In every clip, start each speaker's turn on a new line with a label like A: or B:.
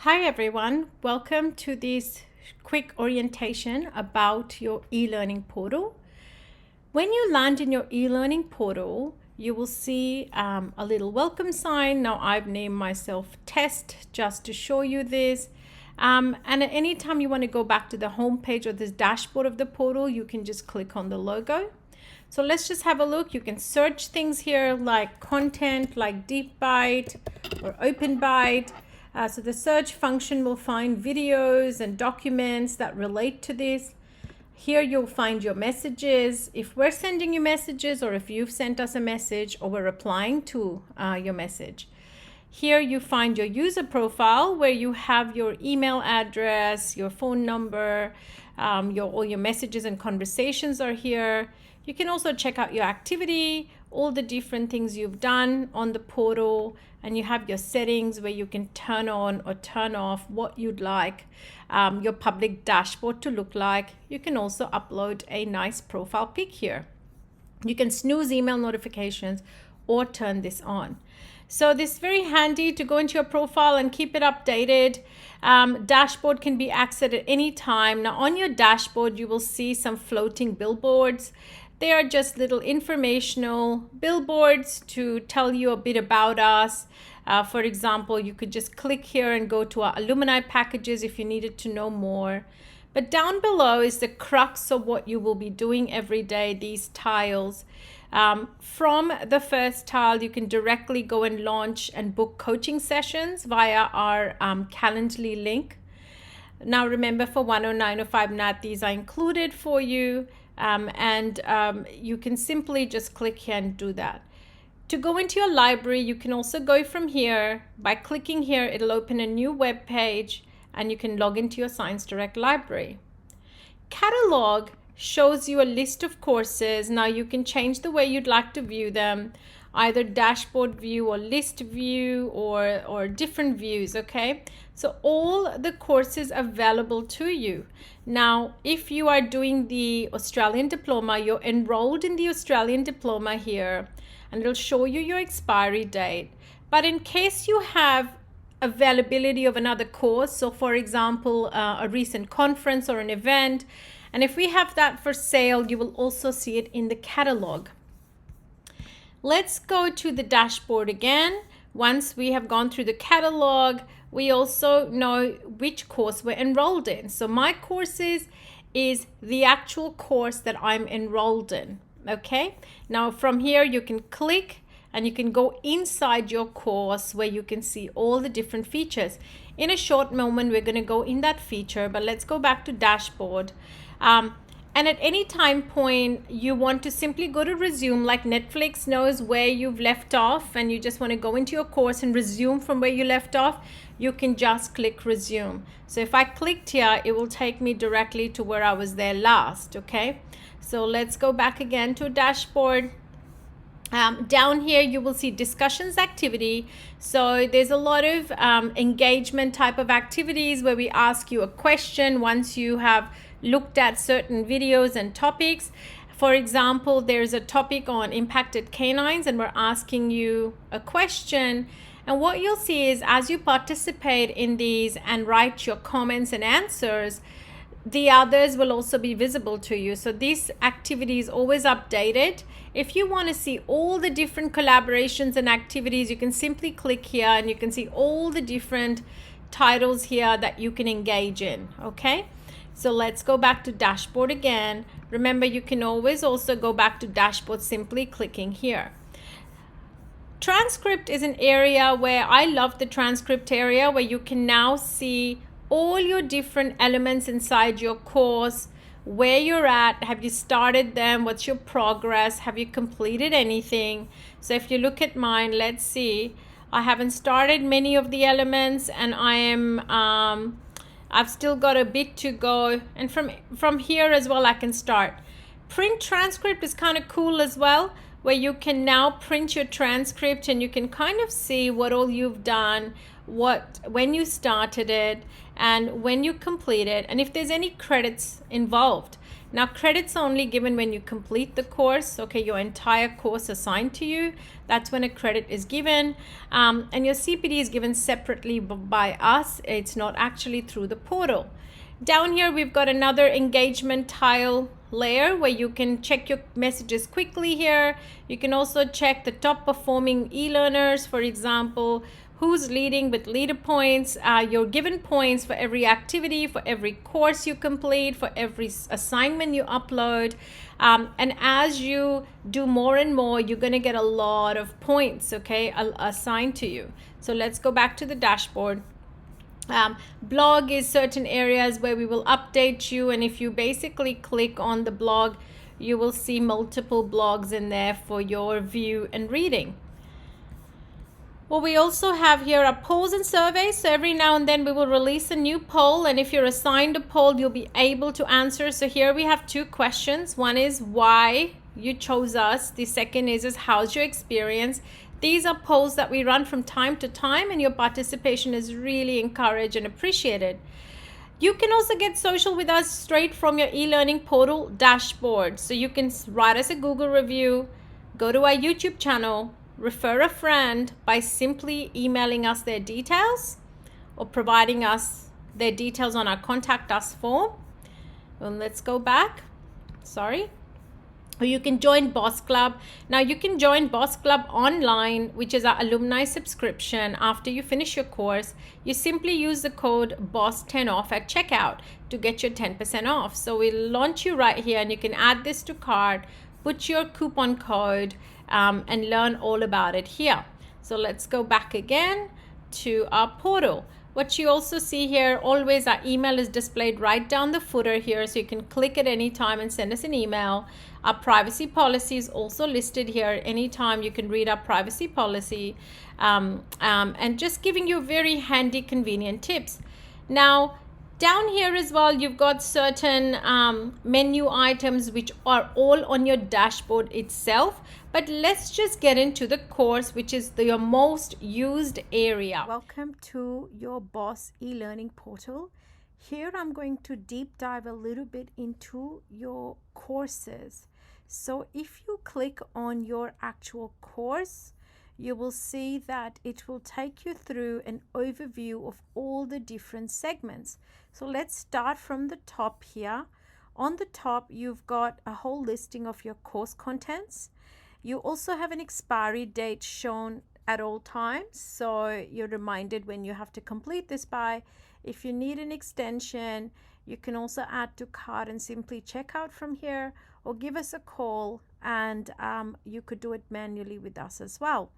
A: Hi everyone, welcome to this quick orientation about your e-learning portal. When you land in your e-learning portal, you will see a little welcome sign. Now I've named myself Test just to show you this. And at any time you want to go back to the home page or this dashboard of the portal, you can just click on the logo. So let's just have a look. You can search things here like content, like Deep Bite or Open Bite. So the search function will find videos and documents that relate to this. Here you'll find your messages. If we're sending you messages or if you've sent us a message or we're replying to your message. Here you find your user profile where you have your email address, your phone number, all your messages and conversations are here. You can also check out your activity, all the different things you've done on the portal, and you have your settings where you can turn on or turn off what you'd like your public dashboard to look like. You can also upload a nice profile pic here. You can snooze email notifications or turn this on. So this is very handy to go into your profile and keep it updated. Dashboard can be accessed at any time. Now on your dashboard, you will see some floating billboards. They are just little informational billboards to tell you a bit about us. For example, you could just click here and go to our alumni packages if you needed to know more. But down below is the crux of what you will be doing every day, these tiles. From the first tile, you can directly go and launch and book coaching sessions via our Calendly link. Now remember, for 10905 NAT, these are included for you. You can simply just click here and do that. To go into your library, you can also go from here. By clicking here, it'll open a new web page and you can log into your Science Direct library. Catalog shows you a list of courses. Now you can change the way you'd like to view them, either dashboard view or list view or different views, okay? So all the courses available to you. Now, if you are doing the Australian Diploma, you're enrolled in the Australian Diploma here, and it'll show you your expiry date. But in case you have availability of another course, so for example, a recent conference or an event, and if we have that for sale, you will also see it in the catalog. Let's go to the dashboard again. Once we have gone through the catalog, we also know which course we're enrolled in. So my courses is the actual course that I'm enrolled in. Okay, now from here you can click and you can go inside your course where you can see all the different features. In a short moment, we're going to go in that feature, but let's go back to dashboard. And at any time point, you want to simply go to resume, like Netflix knows where you've left off and you just want to go into your course and resume from where you left off, you can just click resume. So if I clicked here, it will take me directly to where I was there last, okay? So let's go back again to dashboard. Down here, you will see discussions activity. So there's a lot of engagement type of activities where we ask you a question once you have looked at certain videos and topics. For example, there's a topic on impacted canines and we're asking you a question. And what you'll see is as you participate in these and write your comments and answers, the others will also be visible to you. So this activity is always updated. If you want to see all the different collaborations and activities, you can simply click here and you can see all the different titles here that you can engage in, okay? So let's go back to dashboard again. Remember, you can always also go back to dashboard simply clicking here. Transcript is an area where I love the transcript area where you can now see all your different elements inside your course, where you're at, have you started them, what's your progress, have you completed anything. So if you look at mine, let's see, I haven't started many of the elements and I am I've still got a bit to go, and from here as well I can start. Print transcript is kind of cool as well, where you can now print your transcript and you can kind of see what all you've done, when you started it and when you complete it, and if there's any credits involved. Now, credits are only given when you complete the course, okay, your entire course assigned to you. That's when a credit is given. And your CPD is given separately by us. It's not actually through the portal. Down here, we've got another engagement tile layer where you can check your messages quickly here. You can also check the top performing e-learners, for example, who's leading with leader points. You're given points for every activity, for every course you complete, for every assignment you upload. And as you do more and more, you're going to get a lot of points, okay, assigned to you. So let's go back to the dashboard. Blog is certain areas where we will update you, and if you basically click on the blog, you will see multiple blogs in there for your view and reading. Well, we also have here a polls and surveys. So every now and then we will release a new poll, and if you're assigned a poll, you'll be able to answer. So here we have two questions. One is why you chose us. The second is how's your experience? These are polls that we run from time to time, and your participation is really encouraged and appreciated. You can also get social with us straight from your e-learning portal dashboard. So you can write us a Google review, go to our YouTube channel, refer a friend by simply emailing us their details or providing us their details on our contact us form. And let's go back. Sorry. Or you can join Boss Club. Now you can join Boss Club online, which is our alumni subscription. After you finish your course, you simply use the code BOSS10OFF at checkout to get your 10% off. So we'll launch you right here, and you can add this to cart, put your coupon code, and learn all about it here. So let's go back again to our portal. What you also see here, always our email is displayed right down the footer here, so you can click at any time and send us an email. Our privacy policy is also listed here. Anytime you can read our privacy policy, and just giving you very handy, convenient tips. Now, down here as well, you've got certain menu items which are all on your dashboard itself. But let's just get into the course, which is your most used area. Welcome to your Boss e-learning portal. Here I'm going to deep dive a little bit into your courses. So if you click on your actual course, you will see that it will take you through an overview of all the different segments. So let's start from the top here. On the top, you've got a whole listing of your course contents. You also have an expiry date shown at all times, so you're reminded when you have to complete this by. If you need an extension, you can also add to cart and simply check out from here, or give us a call, and you could do it manually with us as well.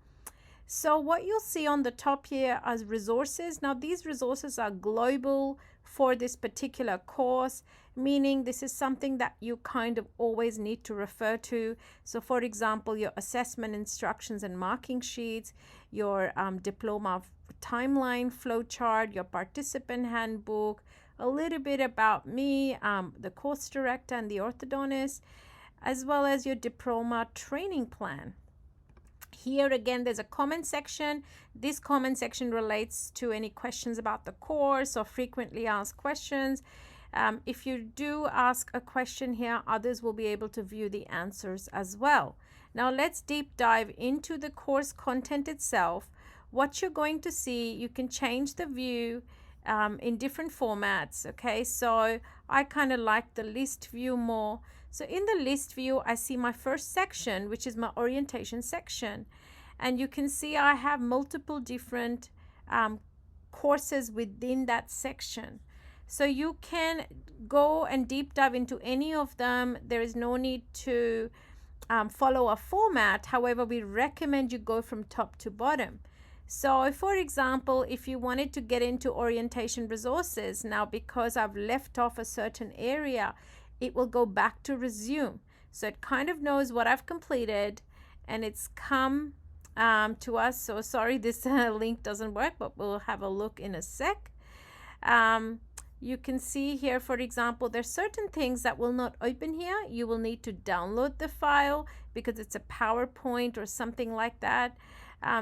A: So what you'll see on the top here as resources. Now these resources are global for this particular course, meaning this is something that you kind of always need to refer to. So for example, your assessment instructions and marking sheets, your diploma timeline flowchart, your participant handbook, a little bit about me, the course director and the orthodontist, as well as your diploma training plan. Here again, there's a comment section. This comment section relates to any questions about the course or frequently asked questions. If you do ask a question here, others will be able to view the answers as well. Now let's deep dive into the course content itself. What you're going to see, you can change the view in different formats. Okay, so I kind of like the list view more. So in the list view, I see my first section, which is my orientation section. And you can see I have multiple different courses within that section. So you can go and deep dive into any of them. There is no need to follow a format. However, we recommend you go from top to bottom. So for example, if you wanted to get into orientation resources, now because I've left off a certain area, it will go back to resume. So it kind of knows what I've completed, and it's come to us. So sorry, this link doesn't work, but we'll have a look in a sec. You can see here, for example, there's certain things that will not open here. You will need to download the file because it's a PowerPoint or something like that.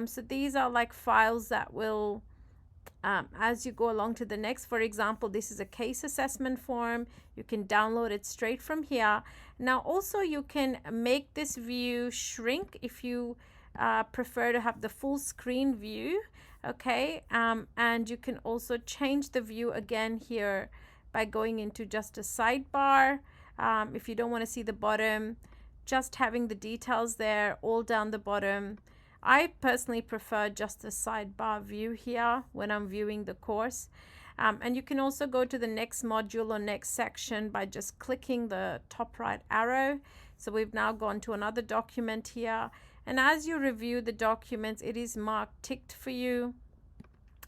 A: So these are like files that will as you go along to the next. For example, this is a case assessment form. You can download it straight from here. Now also you can make this view shrink if you prefer to have the full screen view. Okay, and you can also change the view again here by going into just a sidebar. If you don't want to see the bottom, just having the details there all down the bottom. I personally prefer just a sidebar view here when I'm viewing the course. And you can also go to the next module or next section by just clicking the top right arrow. So we've now gone to another document here. And as you review the documents, it is marked ticked for you.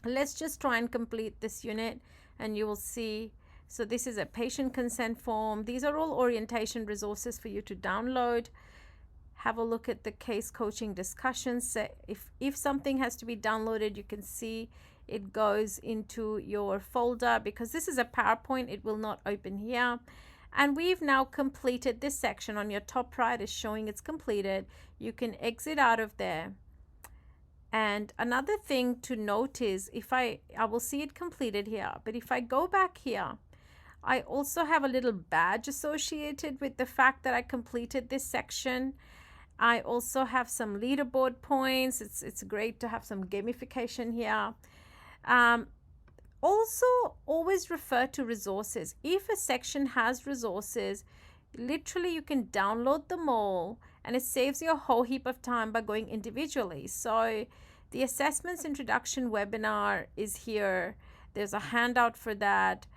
A: Let's just try and complete this unit and you will see. So this is a patient consent form. These are all orientation resources for you to download. Have a look at the case coaching discussions. If something has to be downloaded, you can see it goes into your folder. Because this is a PowerPoint, it will not open here. And we've now completed this section. On your top right is showing it's completed. You can exit out of there. And another thing to note is if I will see it completed here, but if I go back here, I also have a little badge associated with the fact that I completed this section. I also have some leaderboard points. It's great to have some gamification here. Also, always refer to resources. If a section has resources, literally you can download them all and it saves you a whole heap of time by going individually. So the assessments introduction webinar is here. There's a handout for that.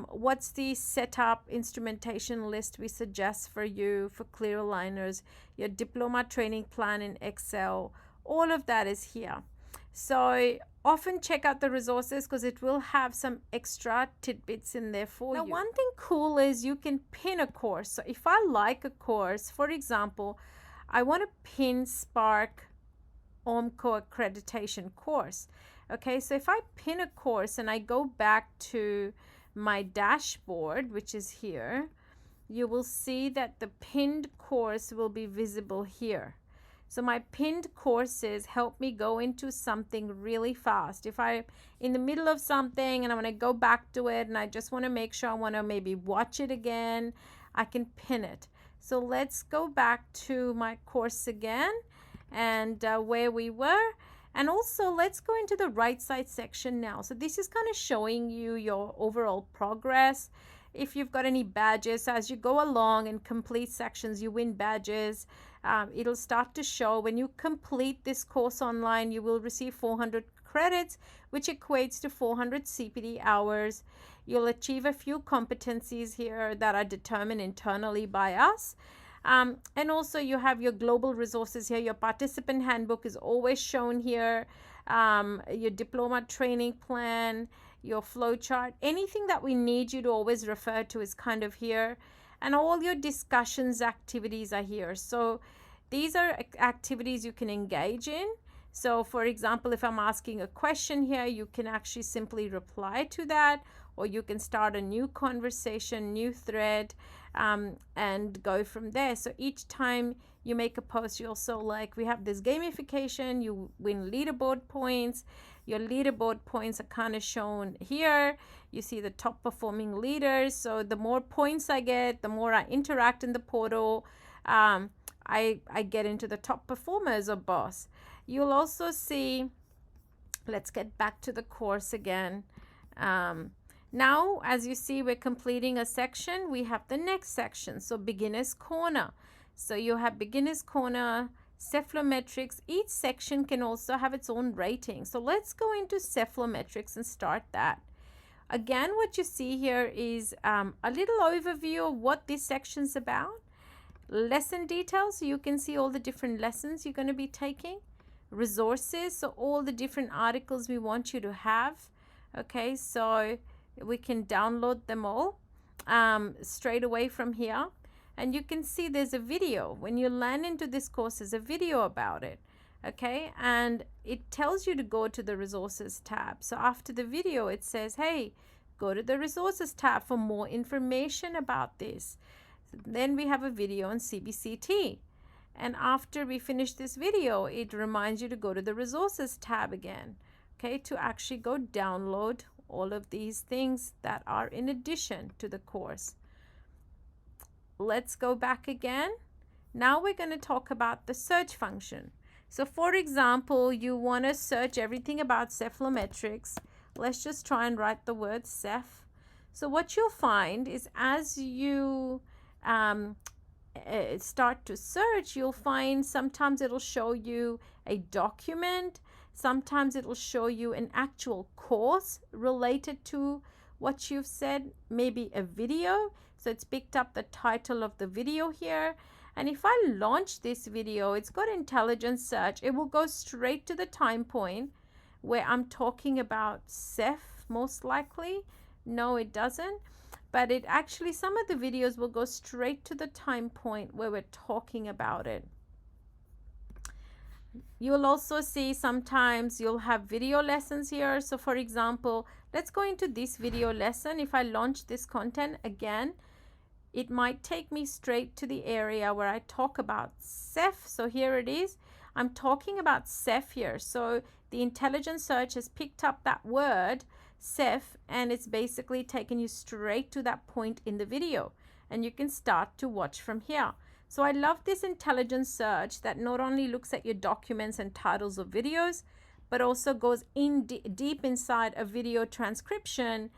A: What's the setup instrumentation list we suggest for you for clear aligners, your diploma training plan in Excel, all of that is here. So often check out the resources because it will have some extra tidbits in there for you. Now, one thing cool is you can pin a course. So if I like a course, for example, I want to pin Spark OMCO accreditation course. Okay, so if I pin a course and I go back to my dashboard, which is here, you will see that the pinned course will be visible here. So my pinned courses help me go into something really fast. If I'm in the middle of something and I want to go back to it and I just want to make sure I want to maybe watch it again, I can pin it. So let's go back to my course again and where we were. And also let's go into the right side section now. So this is kind of showing you your overall progress. If you've got any badges, as you go along and complete sections, you win badges. It'll start to show when you complete this course online, you will receive 400 credits, which equates to 400 CPD hours. You'll achieve a few competencies here that are determined internally by us. And also you have your global resources here. Your participant handbook is always shown here. Your diploma training plan, your flow chart, anything that we need you to always refer to is kind of here. And all your discussions activities are here. So these are activities you can engage in. So for example, if I'm asking a question here, you can actually simply reply to that, or you can start a new conversation, new thread, and go from there. So each time you make a post, you also we have this gamification, you win leaderboard points. Your leaderboard points are kind of shown here. You see the top performing leaders. So the more points I get, the more I interact in the portal, I get into the top performers or boss. You'll also see, let's get back to the course again. Now, as you see, we're completing a section. We have the next section. So beginner's corner. So you have beginner's corner, Cephalometrics. Each section can also have its own rating. So let's go into Cephalometrics and start that. Again, what you see here is a little overview of what this section's about. Lesson details, so you can see all the different lessons you're going to be taking. Resources, so all the different articles we want you to have. Okay, so we can download them all straight away from here. And you can see there's a video. When you land into this course, there's a video about it. Okay, and it tells you to go to the resources tab. So after the video, it says, hey, go to the resources tab for more information about this. So then we have a video on CBCT. And after we finish this video, it reminds you to go to the resources tab again. okay, to actually go download all of these things that are in addition to the course. Let's go back again. Now we're going to talk about the search function. So for example, you want to search everything about cephalometrics. Let's just try and write the word ceph. So what you'll find is as you start to search, you'll find sometimes it'll show you a document, sometimes it'll show you an actual course related to what you've said, maybe a video. So it's picked up the title of the video here. And if I launch this video, it's got intelligent search. It will go straight to the time point where I'm talking about ceph, most likely. No, it doesn't. But it actually, some of the videos will go straight to the time point where we're talking about it. You'll also see sometimes you'll have video lessons here. So for example, let's go into this video lesson. If I launch this content again, it might take me straight to the area where I talk about ceph. So here it is. I'm talking about ceph here. So the intelligent search has picked up that word ceph and it's basically taken you straight to that point in the video. And you can start to watch from here. So I love this intelligent search that not only looks at your documents and titles of videos, but also goes in deep inside a video transcription